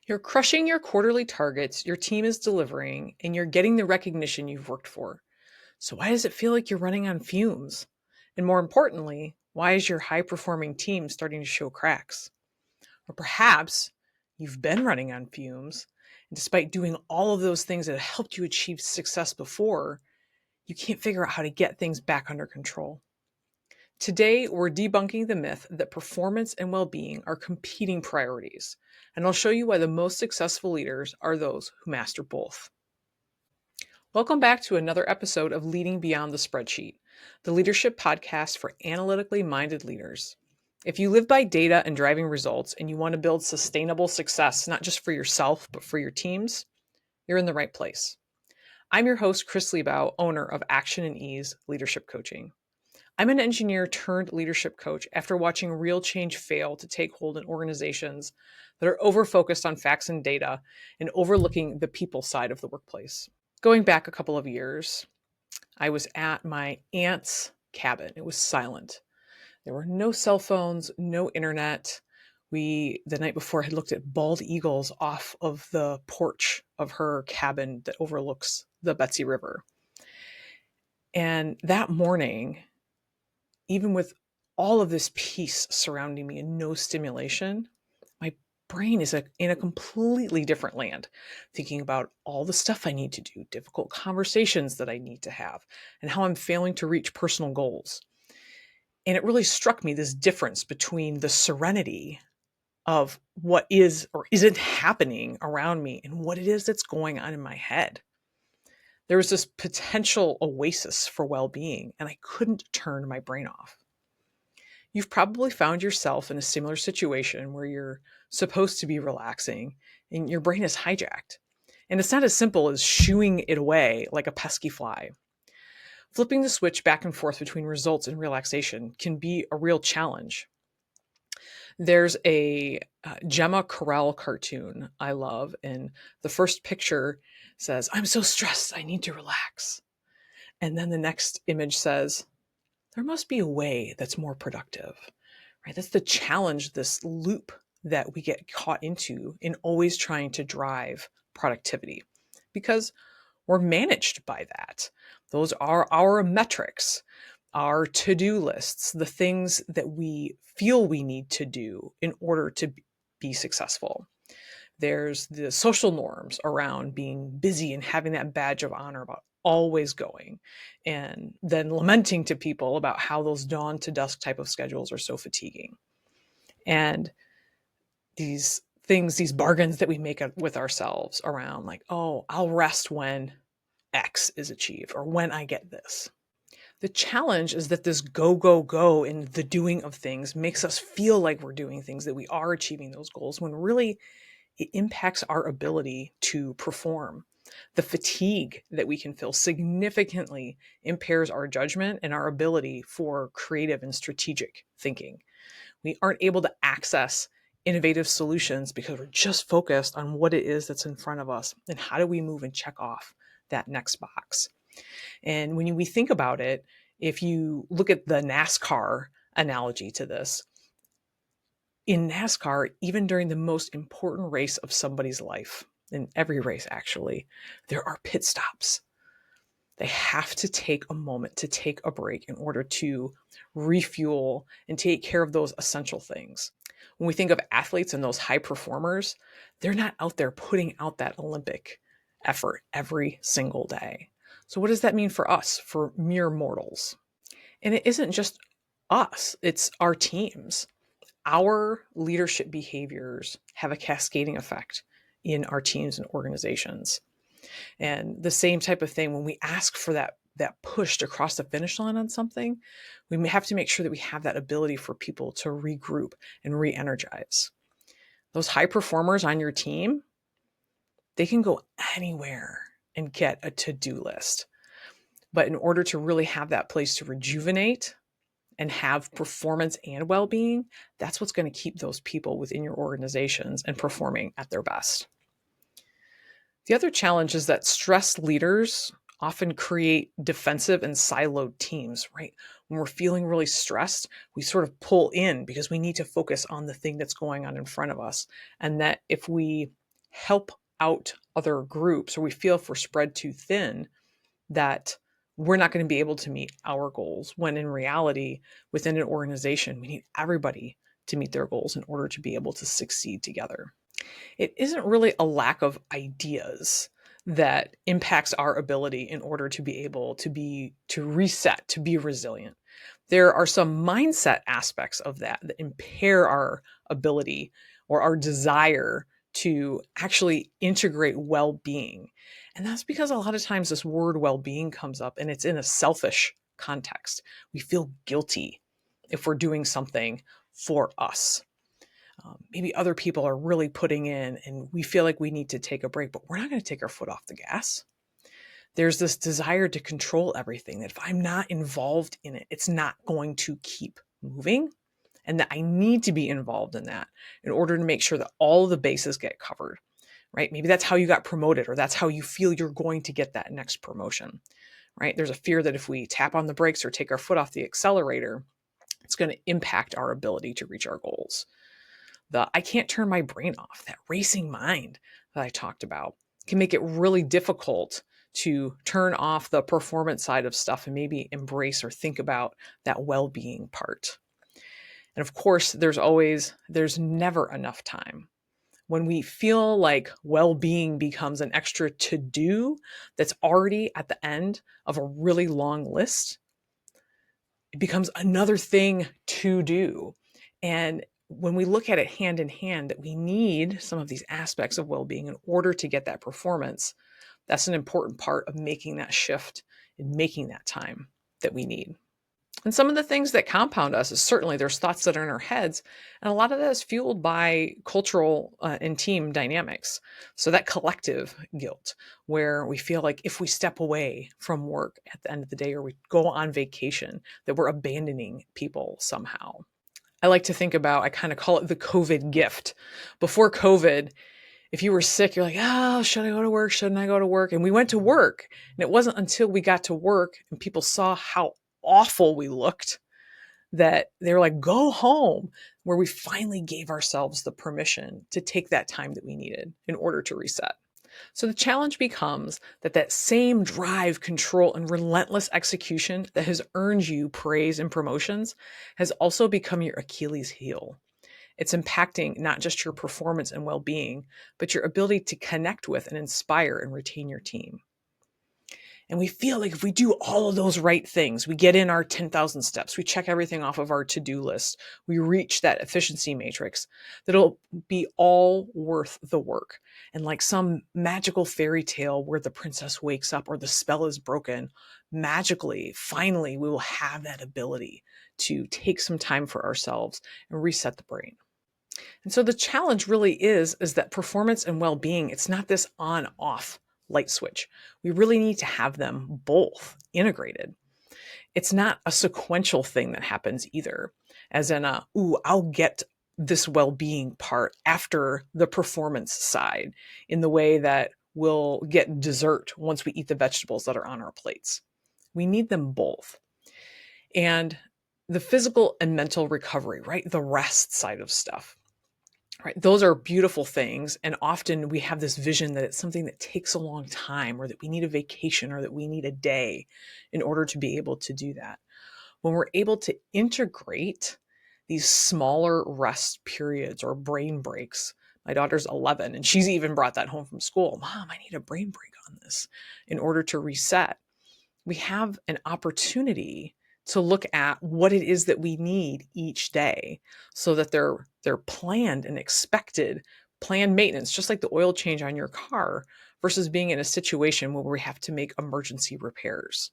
You're crushing your quarterly targets, your team is delivering, and you're getting the recognition you've worked for. So, why does it feel like you're running on fumes? And more importantly, why is your high performing team starting to show cracks? Or perhaps you've been running on fumes, and despite doing all of those things that helped you achieve success before, you can't figure out how to get things back under control. Today, we're debunking the myth that performance and well-being are competing priorities, and I'll show you why the most successful leaders are those who master both. Welcome back to another episode of Leading Beyond the Spreadsheet, the leadership podcast for analytically minded leaders. If you live by data and driving results and you want to build sustainable success, not just for yourself, but for your teams, you're in the right place. I'm your host, Kris Liebau, owner of Action and Ease Leadership Coaching. I'm an engineer turned leadership coach after watching real change fail to take hold in organizations that are over-focused on facts and data and overlooking the people side of the workplace. Going back a couple of years, I was at my aunt's cabin. It was silent. There were no cell phones, no internet. We, the night before, had looked at bald eagles off of the porch of her cabin that overlooks the Betsy River. And that morning, even with all of this peace surrounding me and no stimulation, my brain is in a completely different land, thinking about all the stuff I need to do, difficult conversations that I need to have, and how I'm failing to reach personal goals. And it really struck me, this difference between the serenity of what is or isn't happening around me and what it is that's going on in my head. There was this potential oasis for well-being, and I couldn't turn my brain off. You've probably found yourself in a similar situation where you're supposed to be relaxing and your brain is hijacked. And it's not as simple as shooing it away like a pesky fly. Flipping the switch back and forth between results and relaxation can be a real challenge. There's a Gemma Corral cartoon I love, and the first picture says, "I'm so stressed, I need to relax." And then the next image says, "There must be a way that's more productive," right? That's the challenge, this loop that we get caught into in always trying to drive productivity because we're managed by that. Those are our metrics, our to-do lists, the things that we feel we need to do in order to be successful. There's the social norms around being busy and having that badge of honor about always going, and then lamenting to people about how those dawn to dusk type of schedules are so fatiguing. And these things, these bargains that we make with ourselves around like, oh, I'll rest when X is achieved or when I get this. The challenge is that this go, go, go in the doing of things makes us feel like we're doing things, that we are achieving those goals, when really it impacts our ability to perform. The fatigue that we can feel significantly impairs our judgment and our ability for creative and strategic thinking. We aren't able to access innovative solutions because we're just focused on what it is that's in front of us and how do we move and check off that next box. And when we think about it, if you look at the NASCAR analogy to this, in NASCAR, even during the most important race of somebody's life, in every race actually, there are pit stops. They have to take a moment to take a break in order to refuel and take care of those essential things. When we think of athletes and those high performers, they're not out there putting out that Olympic effort every single day. So what does that mean for us, for mere mortals? And it isn't just us, it's our teams. Our leadership behaviors have a cascading effect in our teams and organizations. And the same type of thing, when we ask for that push to cross the finish line on something, we have to make sure that we have that ability for people to regroup and re-energize. Those high performers on your team, they can go anywhere and get a to-do list. But in order to really have that place to rejuvenate and have performance and well-being, that's what's going to keep those people within your organizations and performing at their best. The other challenge is that stressed leaders often create defensive and siloed teams, right? When we're feeling really stressed, we sort of pull in because we need to focus on the thing that's going on in front of us. And that if we help out other groups, or we feel if we're spread too thin that we're not going to be able to meet our goals, when in reality, within an organization, we need everybody to meet their goals in order to be able to succeed together. It isn't really a lack of ideas that impacts our ability in order to be able to reset, to be resilient. There are some mindset aspects of that that impair our ability or our desire to actually integrate well-being. And that's because a lot of times this word well-being comes up and it's in a selfish context. We feel guilty if we're doing something for us. Maybe other people are really putting in and we feel like we need to take a break, but we're not going to take our foot off the gas. There's this desire to control everything, that if I'm not involved in it, it's not going to keep moving, and that I need to be involved in that in order to make sure that all the bases get covered, right? Maybe that's how you got promoted, or that's how you feel you're going to get that next promotion, right? There's a fear that if we tap on the brakes or take our foot off the accelerator, it's going to impact our ability to reach our goals. I can't turn my brain off, that racing mind that I talked about, can make it really difficult to turn off the performance side of stuff and maybe embrace or think about that well-being part. And of course, there's never enough time. When we feel like well-being becomes an extra to-do that's already at the end of a really long list, it becomes another thing to do. And when we look at it hand in hand, that we need some of these aspects of well-being in order to get that performance, that's an important part of making that shift and making that time that we need. And some of the things that compound us is certainly there's thoughts that are in our heads. And a lot of that is fueled by cultural and team dynamics. So that collective guilt, where we feel like if we step away from work at the end of the day, or we go on vacation, that we're abandoning people somehow. I like to think about, I kind of call it the COVID gift. Before COVID, if you were sick, you're like, oh, should I go to work? Shouldn't I go to work? And we went to work. And it wasn't until we got to work and people saw how awful we looked that they were like, go home, where we finally gave ourselves the permission to take that time that we needed in order to reset. So the challenge becomes that same drive, control, and relentless execution that has earned you praise and promotions has also become your Achilles heel. It's impacting not just your performance and well-being, but your ability to connect with and inspire and retain your team. And we feel like if we do all of those right things, we get in our 10,000 steps, we check everything off of our to-do list, we reach that efficiency matrix, that it'll be all worth the work. And like some magical fairy tale where the princess wakes up or the spell is broken, magically, finally, we will have that ability to take some time for ourselves and reset the brain. And so the challenge really is that performance and well-being, it's not this on-off light switch. We really need to have them both integrated. It's not a sequential thing that happens either, as in I'll get this well-being part after the performance side, in the way that we'll get dessert once we eat the vegetables that are on our plates. We need them both. And the physical and mental recovery, right? The rest side of stuff. Right. Those are beautiful things. And often we have this vision that it's something that takes a long time, or that we need a vacation, or that we need a day in order to be able to do that. When we're able to integrate these smaller rest periods or brain breaks, my daughter's 11 and she's even brought that home from school. Mom, I need a brain break on this in order to reset. We have an opportunity to look at what it is that we need each day, so that they're planned and expected, planned maintenance, just like the oil change on your car, versus being in a situation where we have to make emergency repairs.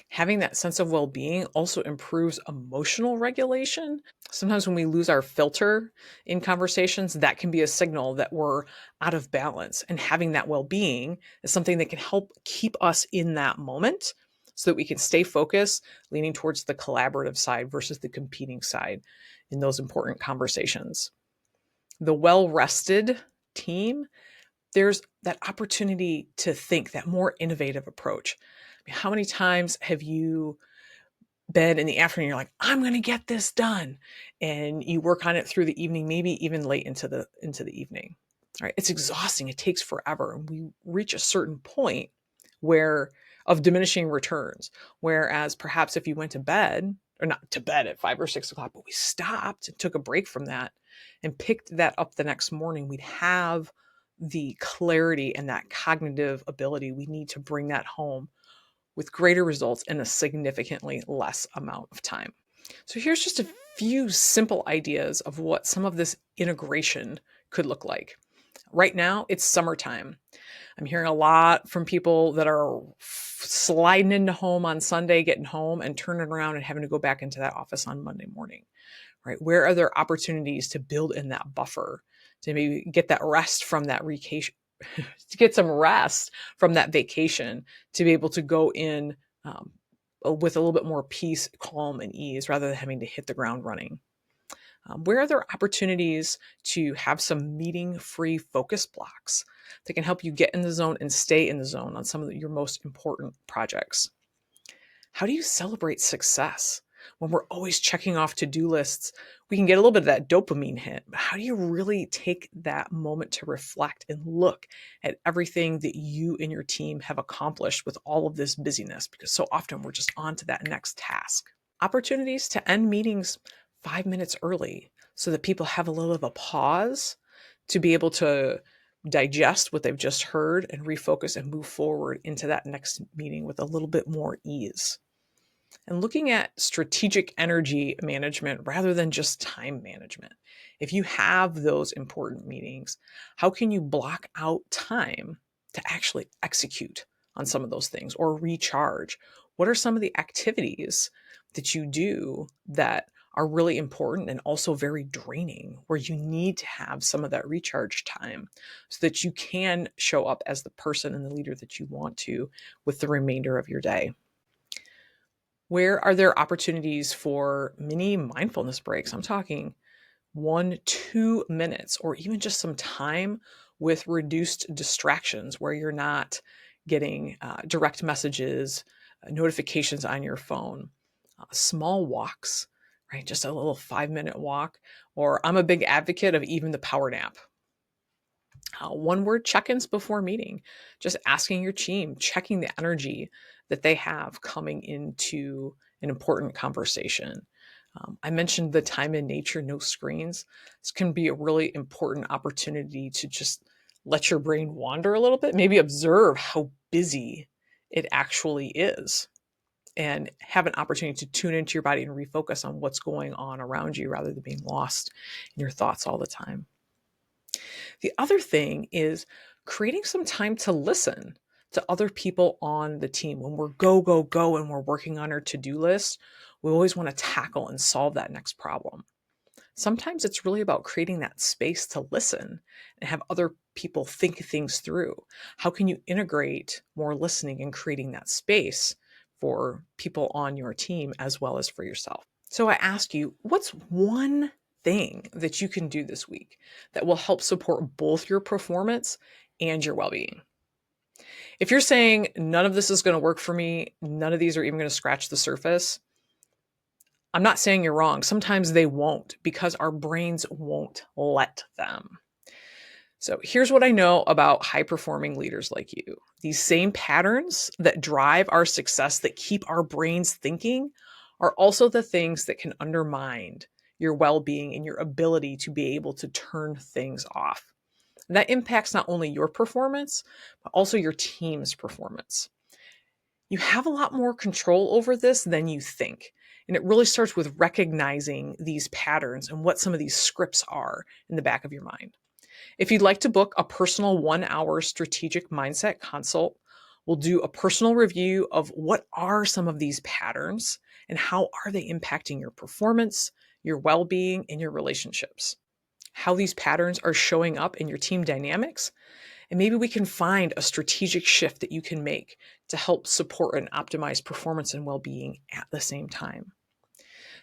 Having that sense of well-being also improves emotional regulation. Sometimes when we lose our filter in conversations, that can be a signal that we're out of balance. And having that well-being is something that can help keep us in that moment, so that we can stay focused, leaning towards the collaborative side versus the competing side in those important conversations. The well-rested team, there's that opportunity to think that more innovative approach. I mean, how many times have you been in the afternoon, you're like, I'm going to get this done. And you work on it through the evening, maybe even late into the evening. Right? It's exhausting. It takes forever. And we reach a certain point where of diminishing returns. Whereas perhaps if you went to bed, or not to bed at 5 or 6 o'clock, but we stopped and took a break from that and picked that up the next morning, we'd have the clarity and that cognitive ability we need to bring that home with greater results in a significantly less amount of time. So here's just a few simple ideas of what some of this integration could look like. Right now, it's summertime. I'm hearing a lot from people that are sliding into home on Sunday, getting home and turning around and having to go back into that office on Monday morning, right? Where are there opportunities to build in that buffer, to maybe get that rest from that vacation, to get some rest from that vacation, to be able to go in with a little bit more peace, calm, and ease rather than having to hit the ground running? Where are there opportunities to have some meeting-free focus blocks that can help you get in the zone and stay in the zone on some of your most important projects? How do you celebrate success? When we're always checking off to-do lists, we can get a little bit of that dopamine hit. But how do you really take that moment to reflect and look at everything that you and your team have accomplished with all of this busyness? Because so often we're just on to that next task. Opportunities to end meetings 5 minutes early so that people have a little of a pause to be able to digest what they've just heard and refocus and move forward into that next meeting with a little bit more ease. And looking at strategic energy management rather than just time management. If you have those important meetings, how can you block out time to actually execute on some of those things or recharge? What are some of the activities that you do that are really important and also very draining, where you need to have some of that recharge time so that you can show up as the person and the leader that you want to with the remainder of your day? Where are there opportunities for mini mindfulness breaks? I'm talking 1-2 minutes, or even just some time with reduced distractions where you're not getting direct messages, notifications on your phone, small walks, right? Just a little 5-minute walk. Or I'm a big advocate of even the power nap. One-word check-ins before meeting, just asking your team, checking the energy that they have coming into an important conversation. I mentioned the time in nature, no screens. This can be a really important opportunity to just let your brain wander a little bit, maybe observe how busy it actually is, and have an opportunity to tune into your body and refocus on what's going on around you rather than being lost in your thoughts all the time. The other thing is creating some time to listen to other people on the team. When we're go, go, go, and we're working on our to-do list, we always want to tackle and solve that next problem. Sometimes it's really about creating that space to listen and have other people think things through. How can you integrate more listening and creating that space for people on your team as well as for yourself? So I ask you, what's one thing that you can do this week that will help support both your performance and your well-being? If you're saying none of this is going to work for me, none of these are even going to scratch the surface, I'm not saying you're wrong. Sometimes they won't, because our brains won't let them. So here's what I know about high-performing leaders like you. These same patterns that drive our success, that keep our brains thinking, are also the things that can undermine your well-being and your ability to be able to turn things off. And that impacts not only your performance, but also your team's performance. You have a lot more control over this than you think. And it really starts with recognizing these patterns and what some of these scripts are in the back of your mind. If you'd like to book a personal 1-hour strategic mindset consult, we'll do a personal review of what are some of these patterns and how are they impacting your performance, your well-being, and your relationships. How these patterns are showing up in your team dynamics, and maybe we can find a strategic shift that you can make to help support and optimize performance and well-being at the same time.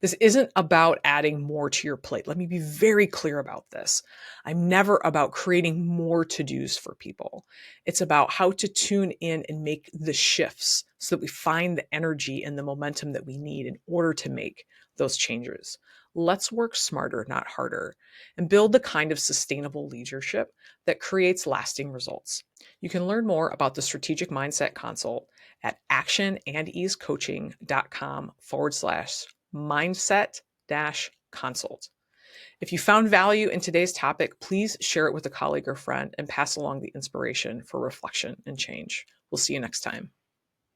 This isn't about adding more to your plate. Let me be very clear about this. I'm never about creating more to-dos for people. It's about how to tune in and make the shifts so that we find the energy and the momentum that we need in order to make those changes. Let's work smarter, not harder, and build the kind of sustainable leadership that creates lasting results. You can learn more about the Strategic Mindset Consult at actionandeasecoaching.com/mindset-consult. If you found value in today's topic, please share it with a colleague or friend and pass along the inspiration for reflection and change. We'll see you next time.